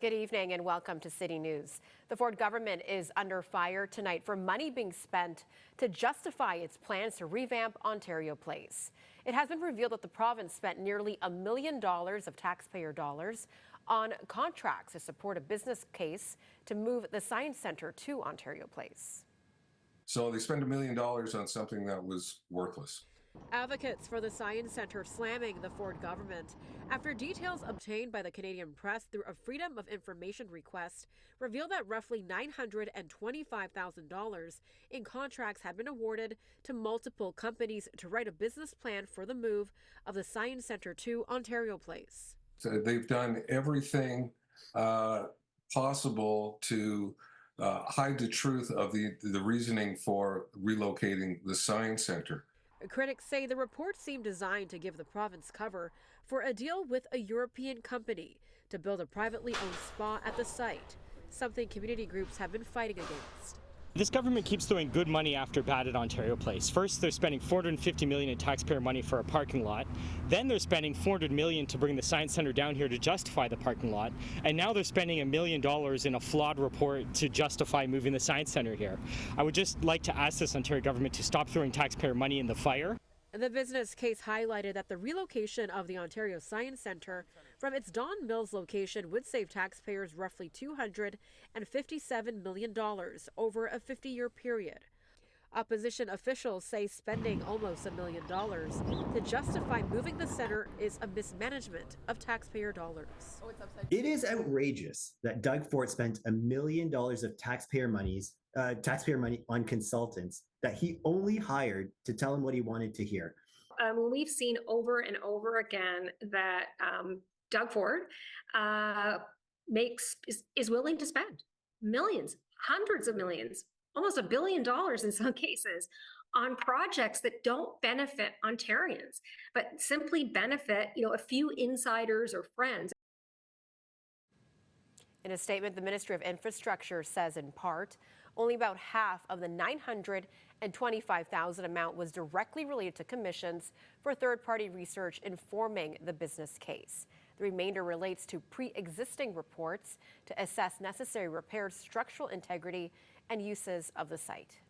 Good evening and welcome to City News. The Ford government is under fire tonight for money being spent to justify its plans to revamp Ontario Place. It has been revealed that the province spent nearly $1 million of taxpayer dollars on contracts to support a business case to move the Science Centre to Ontario Place. So they spent $1 million on something that was worthless. Advocates for the Science Centre slamming the Ford government after details obtained by the Canadian press through a Freedom of Information request reveal that roughly $925,000 in contracts had been awarded to multiple companies to write a business plan for the move of the Science Centre to Ontario Place. So they've done everything possible to hide the truth of the reasoning for relocating the Science Centre. Critics say the report seemed designed to give the province cover for a deal with a European company to build a privately owned spa at the site, something community groups have been fighting against. This government keeps throwing good money after bad at Ontario Place. First, they're spending $450 million in taxpayer money for a parking lot. Then they're spending $400 million to bring the Science Centre down here to justify the parking lot. And now they're spending $1 million in a flawed report to justify moving the Science Centre here. I would just like to ask this Ontario government to stop throwing taxpayer money in the fire. The business case highlighted that the relocation of the Ontario Science Centre from its Don Mills location would save taxpayers roughly $257 million over a 50-year period. Opposition officials say spending almost $1 million to justify moving the centre is a mismanagement of taxpayer dollars. It is outrageous that Doug Ford spent $1 million of taxpayer money on consultants that he only hired to tell him what he wanted to hear. We've seen over and over again that Doug Ford is willing to spend millions, hundreds of millions, almost $1 billion in some cases, on projects that don't benefit Ontarians, but simply benefit, a few insiders or friends. In a statement, the Ministry of Infrastructure says in part, only about half of the $925,000 amount was directly related to commissions for third-party research informing the business case. The remainder relates to pre-existing reports to assess necessary repairs, structural integrity, and uses of the site.